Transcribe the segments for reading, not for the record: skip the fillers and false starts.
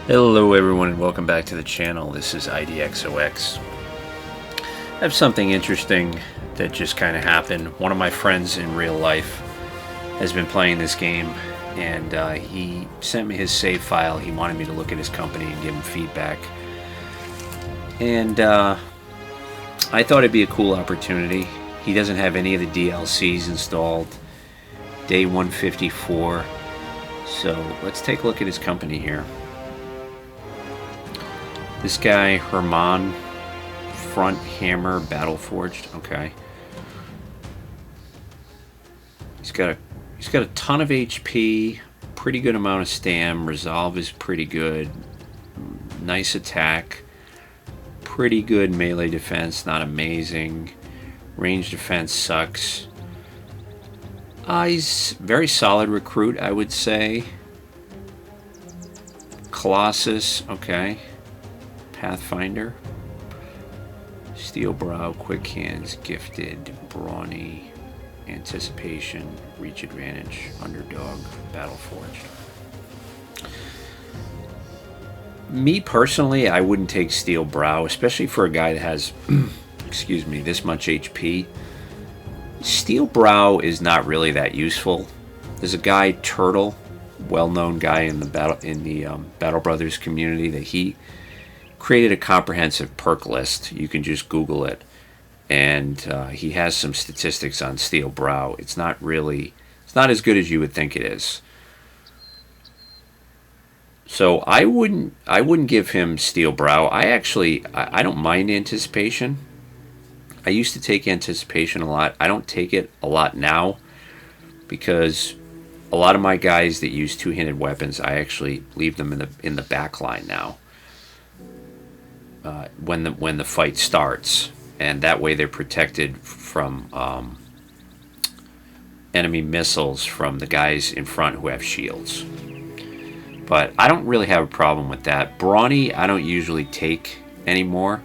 Hello everyone and welcome back to the channel. This is IDXOX. I have something interesting that just kind of happened. One of my friends in real life has been playing this game and he sent me his save file. He wanted me to look at his company and give him feedback. And I thought it'd be a cool opportunity. He doesn't have any of the DLCs installed. Day 154. So let's take a look at his company here. This guy, Herman, front hammer, battle forged. Okay. He's got a ton of HP, pretty good amount of stam. Resolve is pretty good. Nice attack. Pretty good melee defense, not amazing. Range defense sucks. He's very solid recruit, I would say. Colossus, okay. Pathfinder, Steel Brow, Quick Hands, Gifted, Brawny, Anticipation, Reach Advantage, Underdog, Battle Forged. Me personally, I wouldn't take Steel Brow, especially for a guy that has, excuse me, this much HP. Steel Brow is not really that useful. There's a guy, Turtle, well-known guy in the Battle Brothers community, that he created a comprehensive perk list. You can just Google it, and he has some statistics on Steel Brow. It's not as good as you would think it is. So I wouldn't give him Steel Brow. I don't mind Anticipation. I used to take Anticipation a lot. I don't take it a lot now because a lot of my guys that use two-handed weapons, I actually leave them in the backline now. When the fight starts, and that way they're protected from enemy missiles from the guys in front who have shields. But I don't really have a problem with that. Brawny I don't usually take anymore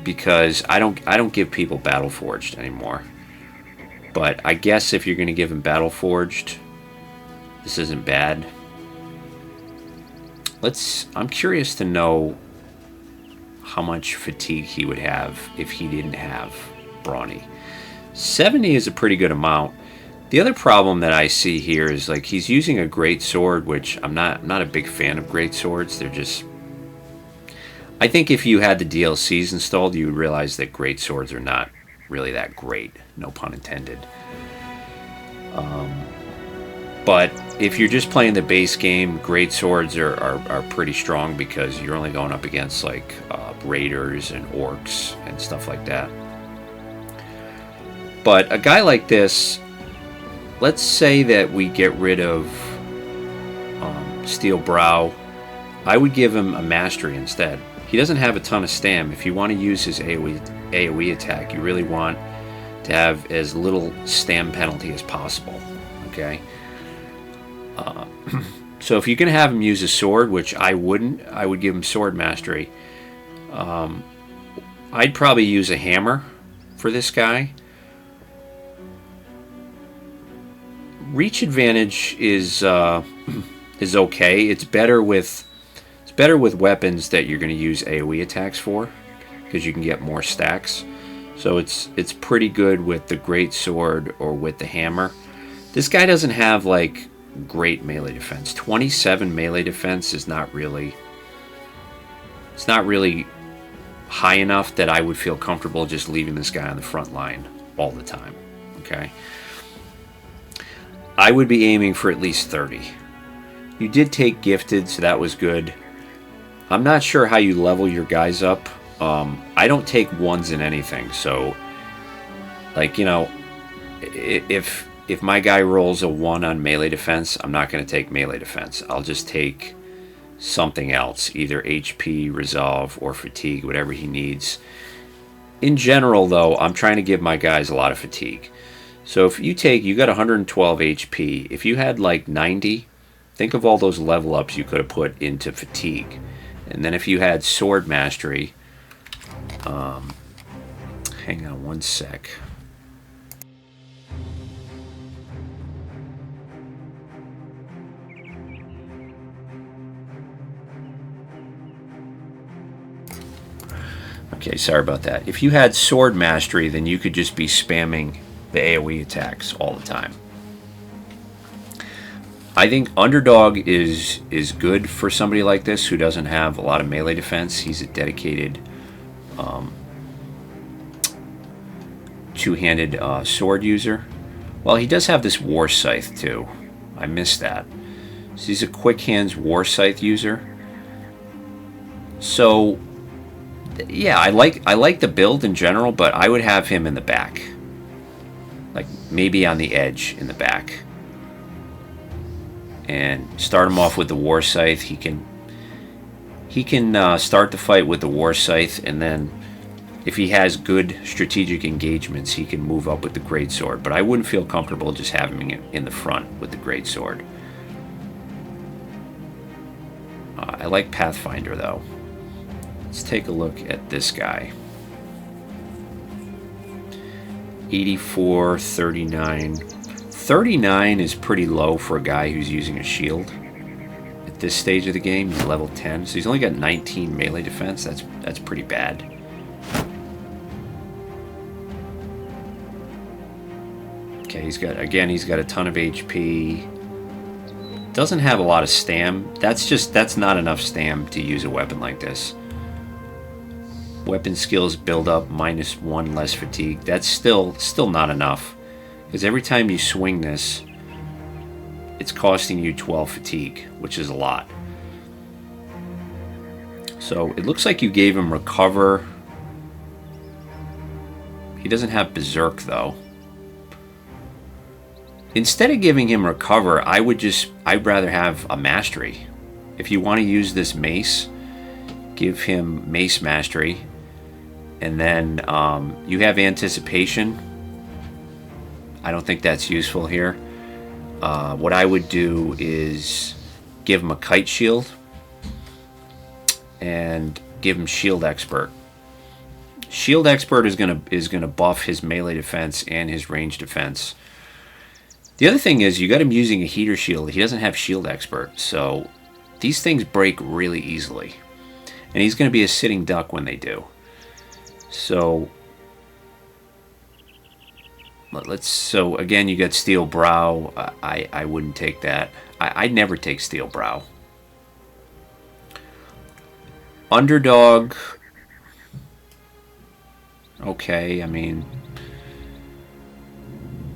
because I don't give people Battle Forged anymore. But I guess if you're going to give him Battle Forged, this isn't bad. I'm curious to know how much fatigue he would have if he didn't have Brawny. 70 is a pretty good amount. The other problem that I see here is like he's using a great sword, which I'm not a big fan of great swords. They're just, I think if you had the DLCs installed, you would realize that great swords are not really that great, no pun intended. But if you're just playing the base game, great swords are pretty strong because you're only going up against like raiders and orcs and stuff like that. But a guy like this, let's say that we get rid of Steel Brow, I would give him a Mastery instead. He doesn't have a ton of stam. If you want to use his AoE attack, you really want to have as little stam penalty as possible. Okay. So if you're going to have him use a sword, which I wouldn't, I would give him Sword Mastery. I'd probably use a hammer for this guy. Reach advantage is okay. It's better with weapons that you're going to use AoE attacks for, because you can get more stacks. So it's pretty good with the great sword or with the hammer. This guy doesn't have like great melee defense. 27 melee defense is not really high enough that I would feel comfortable just leaving this guy on the front line all the time. Okay, I would be aiming for at least 30. You did take Gifted, so that was good. I'm not sure how you level your guys up. I don't take ones in anything, so like, you know, if my guy rolls a 1 on melee defense, I'm not going to take melee defense. I'll just take something else, either HP, resolve, or fatigue, whatever he needs. In general, though, I'm trying to give my guys a lot of fatigue. So if you got 112 HP. If you had like 90, think of all those level ups you could have put into fatigue. And then if you had Sword Mastery, hang on one sec. Okay, sorry about that. If you had sword mastery, then you could just be spamming the AoE attacks all the time. I think underdog is good for somebody like this who doesn't have a lot of melee defense. He's a dedicated two-handed sword user. Well, he does have this war scythe too. I missed that. So he's a quick hands war scythe user. So yeah, I like the build in general, but I would have him in the back, like maybe on the edge in the back, and start him off with the war scythe. He can start the fight with the war scythe, and then if he has good strategic engagements, he can move up with the greatsword. But I wouldn't feel comfortable just having him in the front with the greatsword. I like Pathfinder though. Let's take a look at this guy. 84, 39. 39 is pretty low for a guy who's using a shield. At this stage of the game, he's level 10, so he's only got 19 melee defense. That's pretty bad. Okay, he's got a ton of HP. Doesn't have a lot of stam. That's not enough stam to use a weapon like this. Weapon skills build up -1 less fatigue. That's still not enough, because every time you swing this, it's costing you 12 fatigue, which is a lot. So it looks like you gave him recover. He doesn't have berserk though. Instead of giving him recover, I'd rather have a mastery. If you want to use this mace, give him mace mastery. And then you have anticipation. I don't think that's useful here. What I would do is give him a kite shield and give him shield expert. Shield expert is gonna buff his melee defense and his range defense. The other thing is you got him using a heater shield. He doesn't have shield expert, so these things break really easily, and he's going to be a sitting duck when they do. So again, you got Steel Brow. I wouldn't take that. I'd never take Steel Brow. Underdog. Okay, I mean,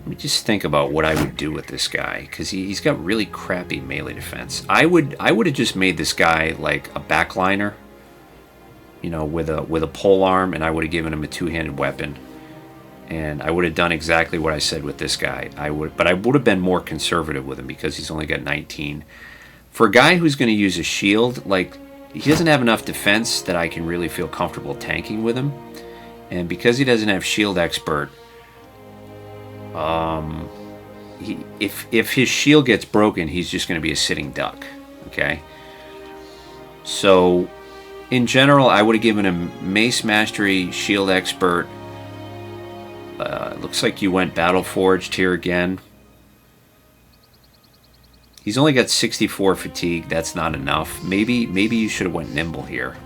let me just think about what I would do with this guy, because he's got really crappy melee defense. I would have just made this guy like a backliner, you know, with a pole arm, and I would have given him a two-handed weapon, and I would have done exactly what I said with this guy. But I would have been more conservative with him because he's only got 19. For a guy who's going to use a shield, like, he doesn't have enough defense that I can really feel comfortable tanking with him, and because he doesn't have shield expert, if his shield gets broken, he's just going to be a sitting duck. Okay, so in general, I would have given him mace mastery, shield expert. Looks like you went battle forged here again. He's only got 64 fatigue. That's not enough. Maybe you should have went nimble here.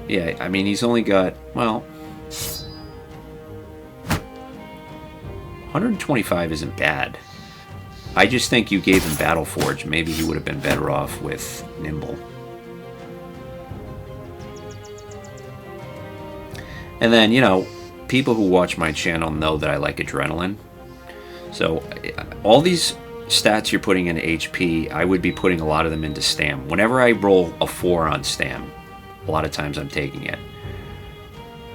Yeah, I mean, he's only got, well, 125 isn't bad. I just think you gave him battle forge. Maybe he would have been better off with nimble. And then, you know, people who watch my channel know that I like adrenaline. So all these stats you're putting into HP, I would be putting a lot of them into stam. Whenever I roll a 4 on stam, a lot of times I'm taking it.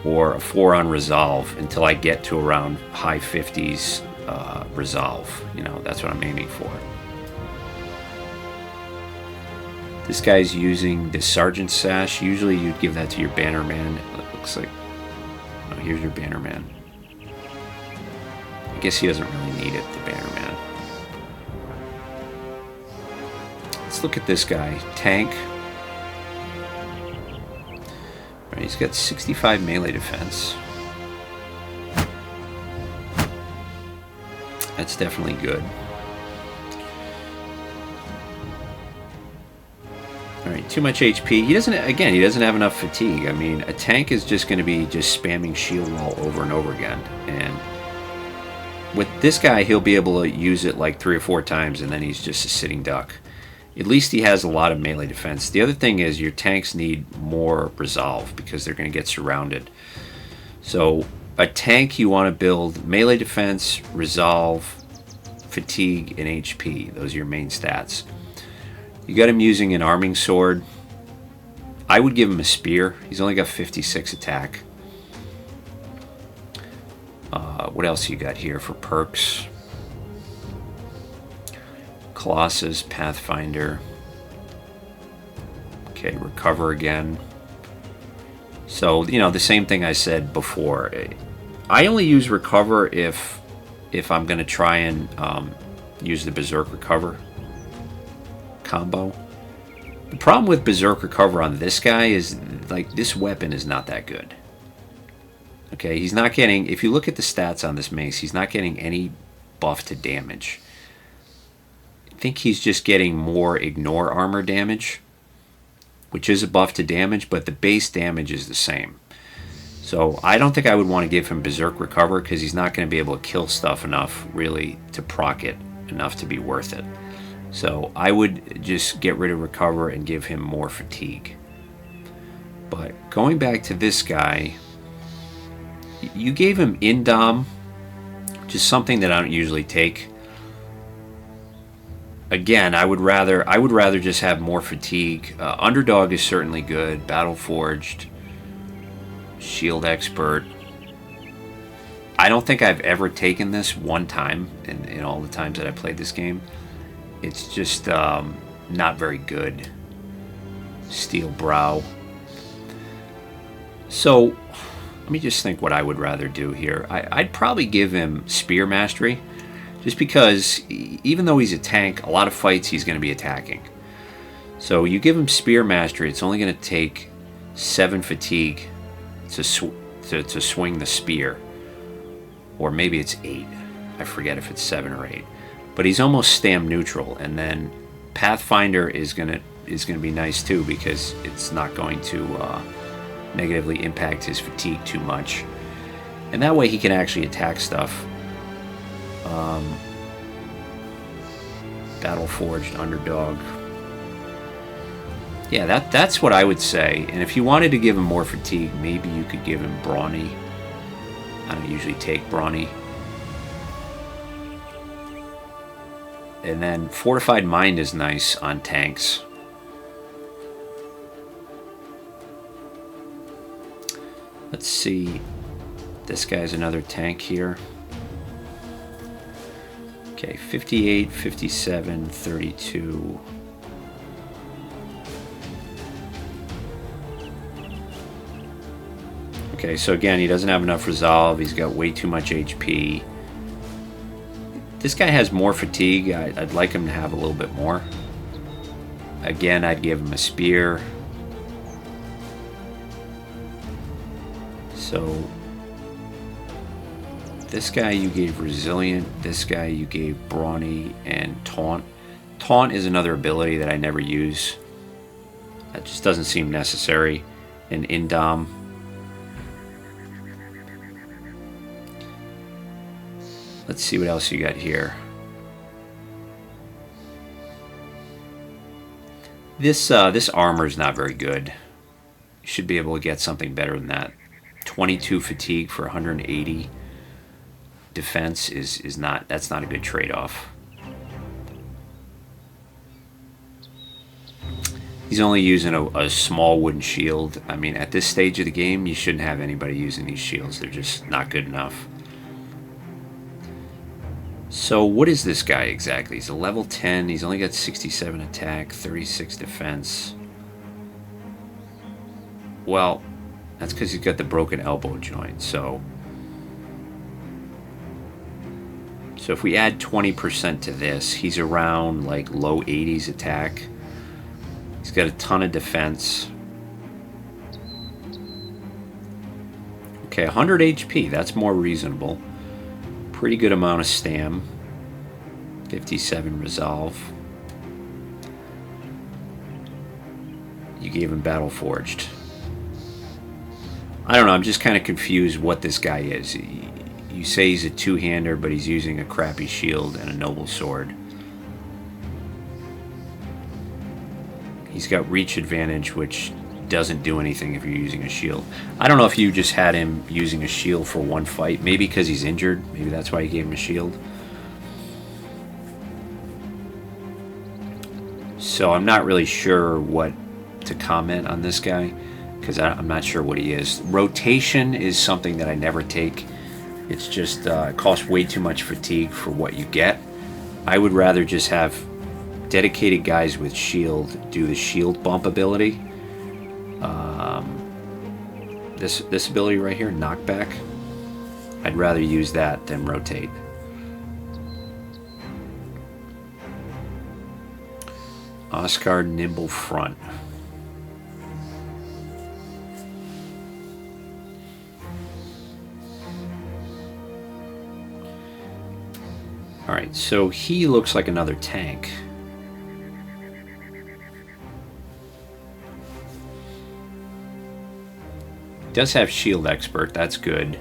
Or a 4 on resolve until I get to around high 50s resolve. You know, that's what I'm aiming for. This guy's using the Sergeant Sash. Usually you'd give that to your Bannerman. It looks like, oh, here's your Bannerman. I guess he doesn't really need it, the Bannerman. Let's look at this guy. Tank. Right, he's got 65 melee defense. That's definitely good. All right, too much HP. He doesn't. Again, he doesn't have enough fatigue. I mean, a tank is just going to be just spamming shield wall over and over again. And with this guy, he'll be able to use it like 3 or 4 times, and then he's just a sitting duck. At least he has a lot of melee defense. The other thing is your tanks need more resolve because they're going to get surrounded. So a tank, you want to build melee defense, resolve, fatigue, and HP. Those are your main stats. You got him using an arming sword. I would give him a spear. He's only got 56 attack. What else you got here for perks? Colossus, Pathfinder. Okay, recover again. So, you know, the same thing I said before. I only use recover if I'm going to try and use the Berserk Recover combo. The problem with Berserk Recover on this guy is, like, this weapon is not that good. Okay, he's not getting, if you look at the stats on this mace, he's not getting any buff to damage. I think he's just getting more ignore armor damage, which is a buff to damage, but the base damage is the same. So I don't think I would want to give him Berserk Recover because he's not going to be able to kill stuff enough, really, to proc it enough to be worth it. So I would just get rid of Recover and give him more fatigue. But going back to this guy, you gave him Indom, which is something that I don't usually take. Again, I would rather just have more fatigue. Underdog is certainly good. Battle Forged, Shield Expert. I don't think I've ever taken this one time in all the times that I played this game. It's just not very good. Steel Brow. So let me just think what I would rather do here. I'd probably give him Spear Mastery, just because even though he's a tank, a lot of fights he's going to be attacking. So you give him Spear Mastery, it's only going to take 7 fatigue to swing the spear. Or maybe it's 8. I forget if it's 7 or 8. But he's almost stam neutral, and then Pathfinder is gonna be nice too because it's not going to negatively impact his fatigue too much, and that way he can actually attack stuff. Battle Forged, Underdog. Yeah, that's what I would say. And if you wanted to give him more fatigue, maybe you could give him Brawny. I don't usually take Brawny. And then Fortified Mind is nice on tanks. Let's see. This guy's another tank here. Okay, 58, 57, 32. Okay, so again, he doesn't have enough resolve. He's got way too much HP. This guy has more fatigue. I'd like him to have a little bit more. Again, I'd give him a spear. So this guy you gave Resilient. This guy you gave Brawny and Taunt. Taunt is another ability that I never use. That just doesn't seem necessary. And Indom. Let's see what else you got here. This armor is not very good. You should be able to get something better than that. 22 fatigue for 180 defense is not, that's not a good trade-off. He's only using a small wooden shield. I mean, at this stage of the game, you shouldn't have anybody using these shields. They're just not good enough. So what is this guy exactly? He's a level 10. He's only got 67 attack, 36 defense. Well, that's because he's got the broken elbow joint. So if we add 20% to this, he's around like low 80s attack. He's got a ton of defense. Okay, 100 HP. That's more reasonable. Pretty good amount of stam. 57 resolve. You gave him Battle Forged. I don't know, I'm just kind of confused what this guy is. You say he's a two-hander, but he's using a crappy shield and a noble sword. He's got reach advantage, which doesn't do anything if you're using a shield. I don't know if you just had him using a shield for one fight. Maybe because he's injured. Maybe that's why you gave him a shield. So I'm not really sure what to comment on this guy, because I'm not sure what he is. Rotation is something that I never take. It's just, it costs way too much fatigue for what you get. I would rather just have dedicated guys with shield do the shield bump ability. This ability right here, knockback. I'd rather use that than rotate. Oscar Nimble Front. Alright, so he looks like another tank. Does have shield expert, that's good.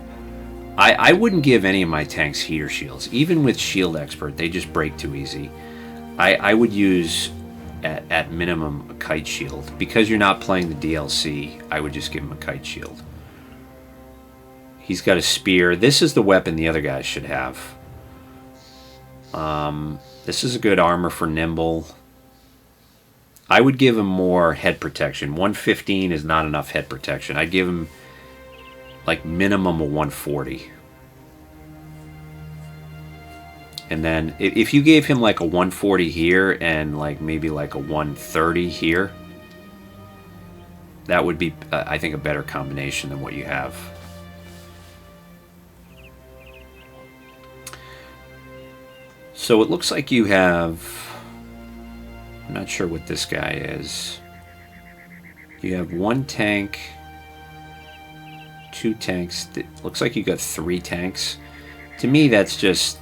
I wouldn't give any of my tanks heater shields. Even with shield expert, they just break too easy. I would use, at minimum, a kite shield. Because you're not playing the DLC, I would just give him a kite shield. He's got a spear. This is the weapon the other guys should have. This is a good armor for Nimble. I would give him more head protection. 115 is not enough head protection. I'd give him like minimum of 140. And then if you gave him like a 140 here and like maybe like a 130 here, that would be, I think, a better combination than what you have. So it looks like you have, I'm not sure what this guy is. You have one tank, two tanks. It looks like you got 3 tanks. To me, that's just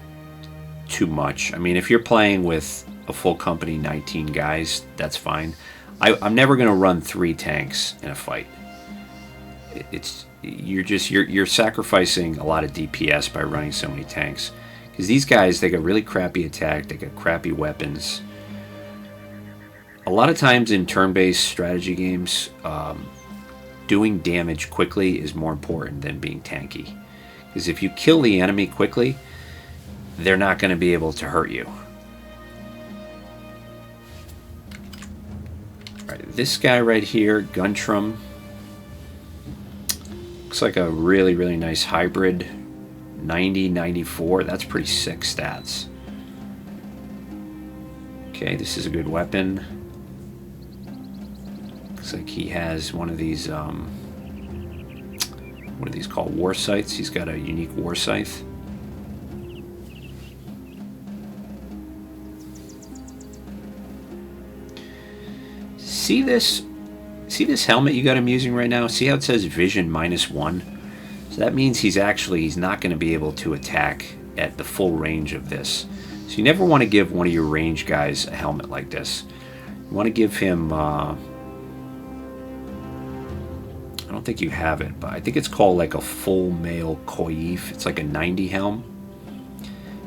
too much. I mean, if you're playing with a full company, 19 guys, that's fine. I'm never going to run 3 tanks in a fight. You're sacrificing a lot of DPS by running so many tanks. Because these guys, they got really crappy attack, they got crappy weapons. A lot of times in turn-based strategy games, doing damage quickly is more important than being tanky. Because if you kill the enemy quickly, they're not going to be able to hurt you. Alright, this guy right here, Guntram, looks like a really, really nice hybrid. 90, 94, that's pretty sick stats. Okay, this is a good weapon. Looks like he has one of these, what are these called? War scythes. He's got a unique war scythe. See this helmet you got him using right now? See how it says vision -1? So that means he's not going to be able to attack at the full range of this. So you never want to give one of your range guys a helmet like this. You want to give him, I don't think you have it, but I think it's called like a full mail coif. It's like a 90 helm.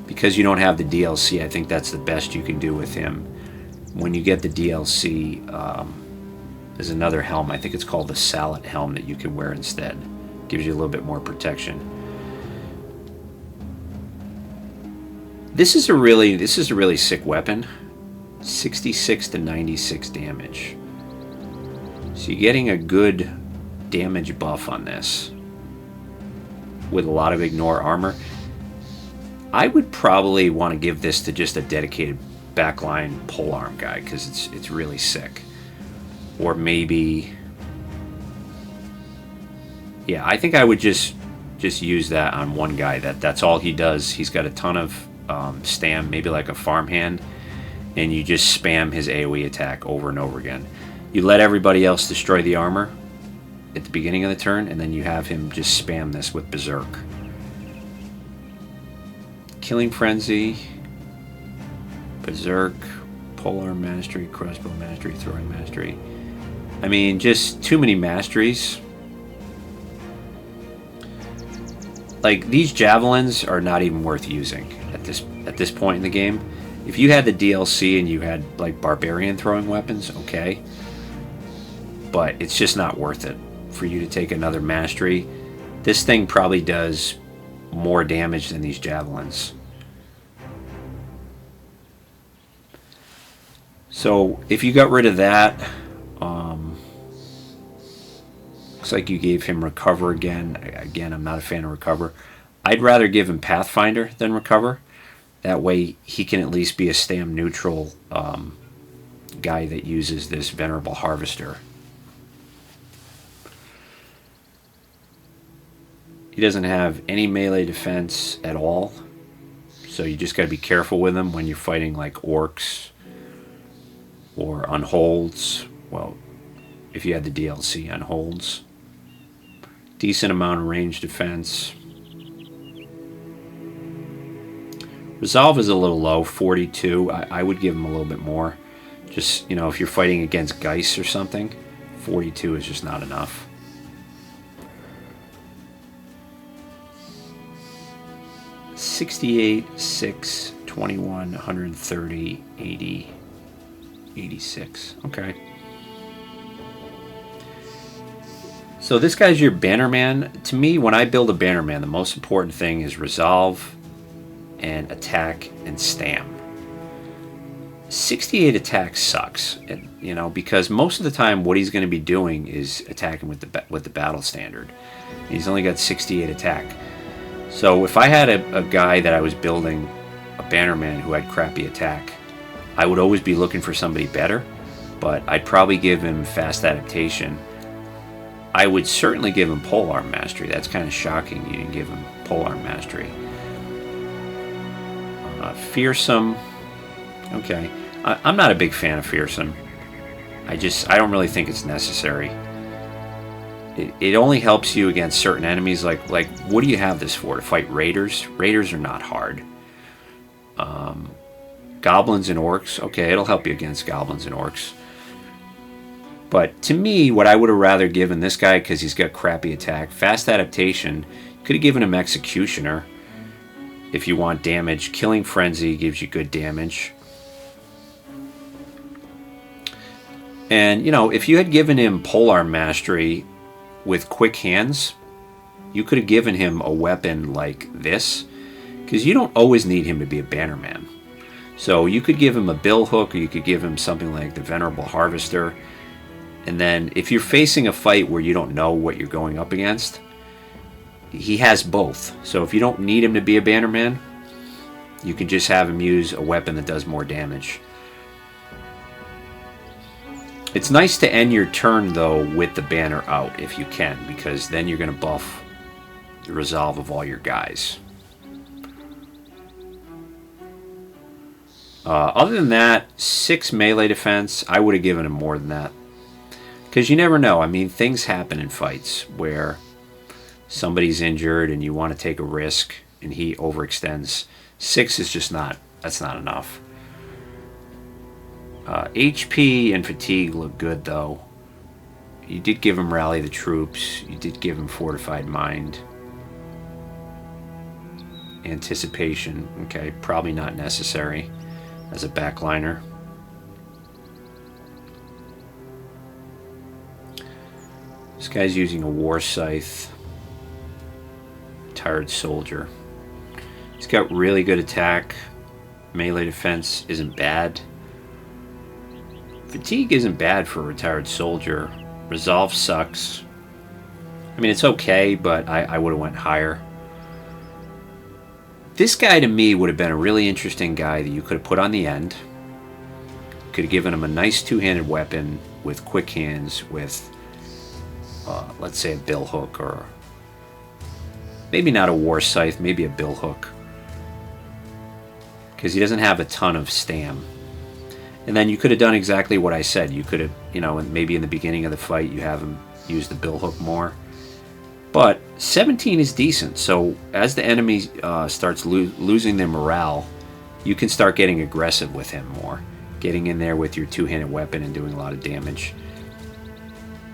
Because you don't have the DLC, I think that's the best you can do with him. When you get the DLC, there's another helm. I think it's called the Sallet helm that you can wear instead. Gives you a little bit more protection. This is a really sick weapon. 66 to 96 damage. So you're getting a good damage buff on this with a lot of ignore armor. I would probably want to give this to just a dedicated backline polearm guy because it's really sick. Or maybe, yeah, I think I would just use that on one guy. That's all he does. He's got a ton of stam, maybe like a farmhand, and you just spam his AoE attack over and over again. You let everybody else destroy the armor at the beginning of the turn, and then you have him just spam this with Berserk. Killing Frenzy, Berserk, Polearm Mastery, Crossbow Mastery, Throwing Mastery. I mean, just too many masteries. Like, these javelins are not even worth using at this point in the game. If you had the DLC and you had like barbarian throwing weapons, okay, but it's just not worth it for you to take another mastery. This thing probably does more damage than these javelins. So if you got rid of that, looks like you gave him Recover again. Again, I'm not a fan of Recover. I'd rather give him Pathfinder than Recover. That way he can at least be a stam neutral guy that uses this Venerable Harvester. He doesn't have any melee defense at all, so you just got to be careful with him when you're fighting like orcs or unholds. Well, if you had the DLC unholds. Decent amount of range defense. Resolve is a little low, 42. I would give him a little bit more. Just, you know, if you're fighting against Geist or something, 42 is just not enough. $68, 6, 21, 130, 80, 86. Okay. So this guy's your Bannerman. To me, when I build a Bannerman, the most important thing is Resolve and Attack and Stam. 68 attack sucks, and, you know, because most of the time what he's going to be doing is attacking with the battle standard. He's only got 68 attack. So if I had a guy that I was building, a Bannerman who had crappy attack, I would always be looking for somebody better, but I'd probably give him Fast Adaptation. I would certainly give him Polearm Mastery. That's kind of shocking you didn't give him Polearm Mastery. Fearsome. Okay. I'm not a big fan of Fearsome. I don't really think it's necessary. It only helps you against certain enemies. Like what do you have this for? To fight raiders? Raiders are not hard. Goblins and orcs. Okay, it'll help you against goblins and orcs. But to me, what I would have rather given this guy, because he's got crappy attack, Fast Adaptation, could have given him Executioner if you want damage. Killing Frenzy gives you good damage. And, you know, if you had given him Polearm Mastery with Quick Hands, you could have given him a weapon like this, because you don't always need him to be a Bannerman. So you could give him a bill hook, or you could give him something like the Venerable Harvester. And then if you're facing a fight where you don't know what you're going up against, he has both. So if you don't need him to be a Bannerman, you can just have him use a weapon that does more damage. It's nice to end your turn, though, with the banner out, if you can, because then you're going to buff the resolve of all your guys. Other than that, 6 melee defense. I would have given him more than that. Because you never know. I mean, things happen in fights where somebody's injured and you want to take a risk and he overextends. 6 is just not, that's not enough. HP and fatigue look good, though. You did give him Rally the Troops. You did give him Fortified Mind. Anticipation. Okay, probably not necessary as a backliner. This guy's using a War Scythe. Tired Soldier. He's got really good attack. Melee defense isn't bad. Fatigue isn't bad for a Retired Soldier. Resolve sucks. I mean, it's okay, but I would have went higher. This guy, to me, would have been a really interesting guy that you could have put on the end. Could have given him a nice two-handed weapon with quick hands with, let's say, a bill hook, or maybe not a War Scythe, maybe a bill hook. Because he doesn't have a ton of stam. And then you could have done exactly what I said. You could have, you know, maybe in the beginning of the fight, you have him use the bill hook more. But 17 is decent. So as the enemy starts losing their morale, you can start getting aggressive with him more. Getting in there with your two-handed weapon and doing a lot of damage.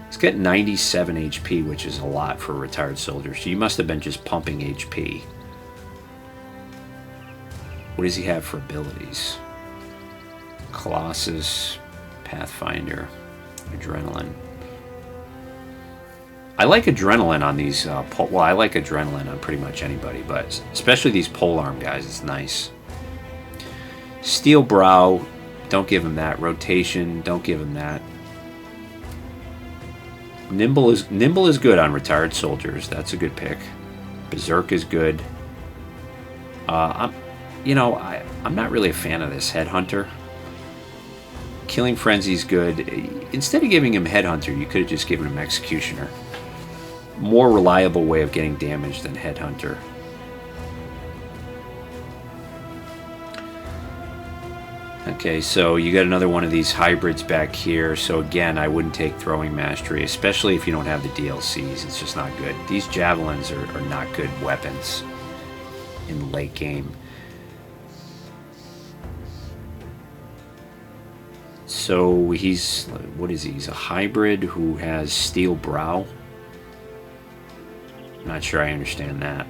He's got 97 HP, which is a lot for a retired soldier. So you must have been just pumping HP. What does he have for abilities? Colossus, Pathfinder, Adrenaline. I like Adrenaline on these, well, I like Adrenaline on pretty much anybody, but especially these polearm guys, it's nice. Steel Brow, don't give him that. Rotation, don't give him that. Nimble is good on retired soldiers. That's a good pick. Berserk is good. I'm not really a fan of this Headhunter. Killing Frenzy's good. Instead of giving him Headhunter, you could have just given him Executioner. More reliable way of getting damage than Headhunter. Okay, so you got another one of these hybrids back here. So again, I wouldn't take Throwing Mastery, especially if you don't have the DLCs. It's just not good. These Javelins are not good weapons in the late game. So he's, what is he? He's a hybrid who has Steel Brow. Not sure I understand that.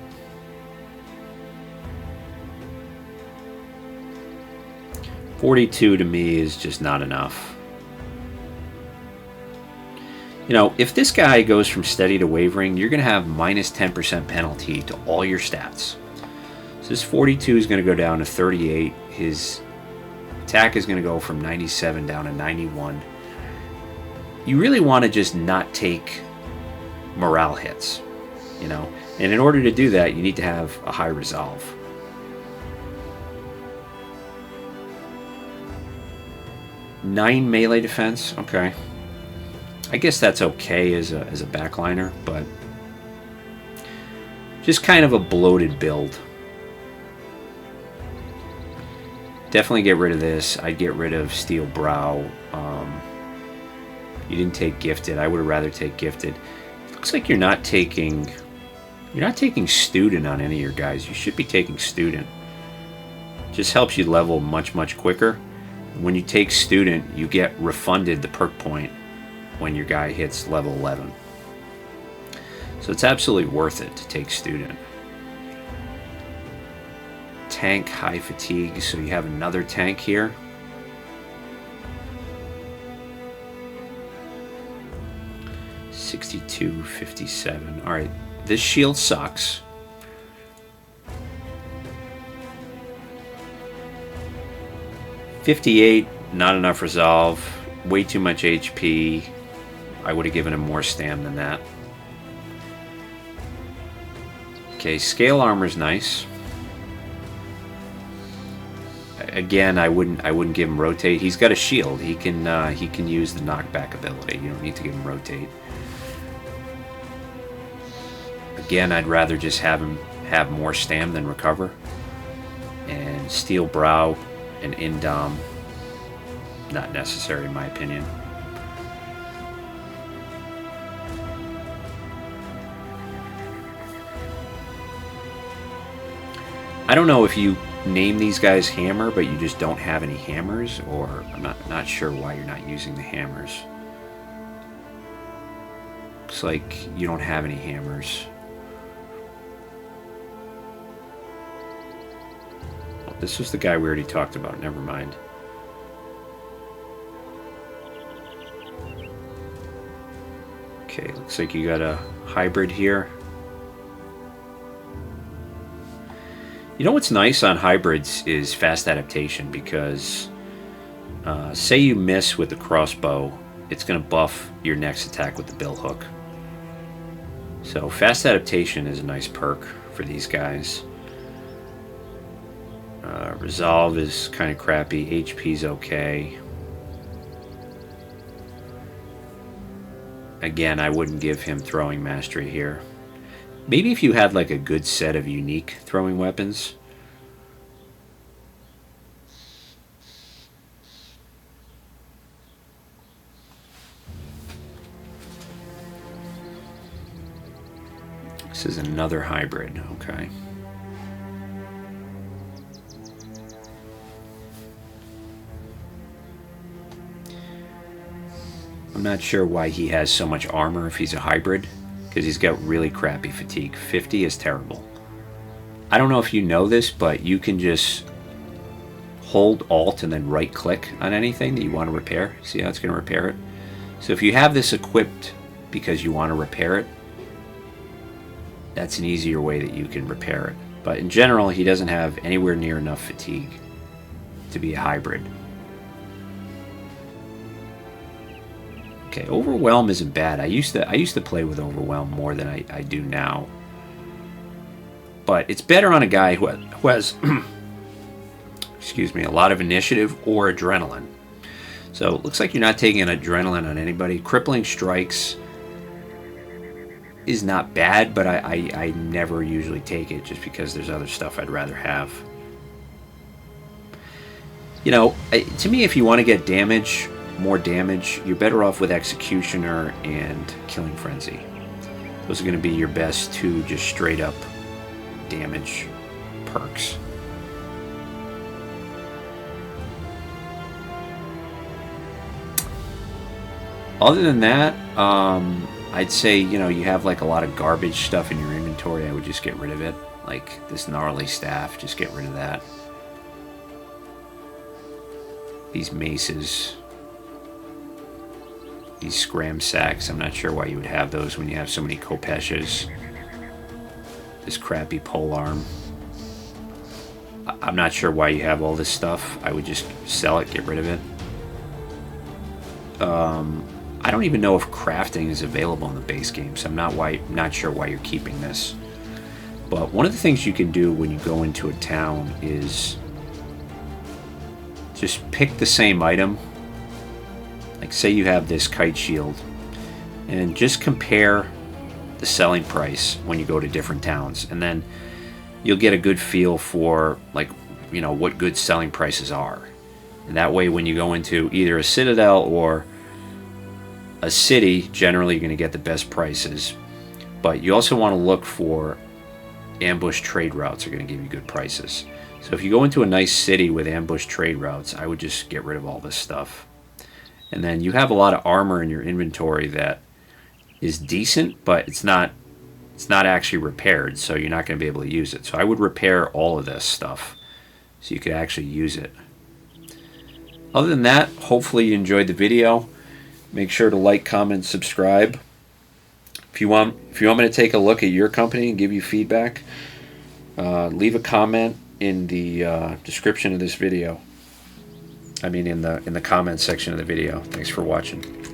$42 to me is just not enough. You know, if this guy goes from steady to wavering, you're going to have minus 10% penalty to all your stats. So this 42 is going to go down to 38. His attack is going to go from 97 down to 91. You really want to just not take morale hits, you know. And in order to do that, you need to have a high resolve. Nine melee defense, okay. I guess that's okay as a backliner, but just kind of a bloated build. Definitely get rid of this. I'd get rid of Steel Brow. You didn't take Gifted. I would have rather take Gifted. Looks like you're not taking Student on any of your guys. You should be taking Student. Just helps you level much quicker. When you take Student, you get refunded the perk point when your guy hits level 11. So it's absolutely worth it to take Student. Tank, high fatigue, so you have another tank here. $62, $57. Alright, this shield sucks. $58, not enough resolve, way too much HP. I would have given him more stam than that. Okay, scale armor's nice. Again, I wouldn't give him rotate. He's got a shield. He can use the knockback ability. You don't need to give him rotate. Again, I'd rather just have him have more stam than recover. And Steel Brow and Indom, not necessary in my opinion. I don't know if you name these guys Hammer, but you just don't have any hammers, or I'm not sure why you're not using the hammers. Looks like you don't have any hammers. Oh, this was the guy we already talked about, never mind. Okay, looks like you got a hybrid here. You know what's nice on hybrids is fast adaptation, because say you miss with the crossbow, it's going to buff your next attack with the bill hook. So fast adaptation is a nice perk for these guys. Resolve is kind of crappy. HP's okay. Again, I wouldn't give him throwing mastery here. Maybe if you had like a good set of unique throwing weapons. This is another hybrid, okay. I'm not sure why he has so much armor if he's a hybrid, because he's got really crappy fatigue. 50 is terrible. I don't know if you know this, but you can just hold Alt and then right click on anything that you want to repair. See how it's going to repair it? So if you have this equipped because you want to repair it, that's an easier way that you can repair it. But in general, he doesn't have anywhere near enough fatigue to be a hybrid. Okay, Overwhelm isn't bad. I used to play with Overwhelm more than I do now. But it's better on a guy who has excuse me, a lot of initiative or adrenaline. So it looks like you're not taking an adrenaline on anybody. Crippling Strikes is not bad, but I never usually take it just because there's other stuff I'd rather have. You know, to me, if you want to get damage, more damage, you're better off with Executioner and Killing Frenzy. Those are going to be your best two just straight up damage perks. Other than that, I'd say, you know, you have like a lot of garbage stuff in your inventory. I would just get rid of it. Like this gnarly staff, just get rid of that. These maces. These scram sacks. I'm not sure why you would have those when you have so many Kopeshas. This crappy polearm. I'm not sure why you have all this stuff. I would just sell it, get rid of it. I don't even know if crafting is available in the base game, so I'm not sure why you're keeping this. But one of the things you can do when you go into a town is just pick the same item. Like say you have this kite shield, and just compare the selling price when you go to different towns, and then you'll get a good feel for, like, you know, what good selling prices are. And that way when you go into either a citadel or a city, generally you're going to get the best prices. But you also want to look for ambush trade routes are going to give you good prices. So if you go into a nice city with ambush trade routes, I would just get rid of all this stuff. And then you have a lot of armor in your inventory that is decent, but it's not actually repaired, so you're not going to be able to use it. So I would repair all of this stuff so you could actually use it. Other than that, hopefully you enjoyed the video. Make sure to like, comment, subscribe. If you want me to take a look at your company and give you feedback, leave a comment in the description of this video. I mean, in the comment section of the video. Thanks for watching.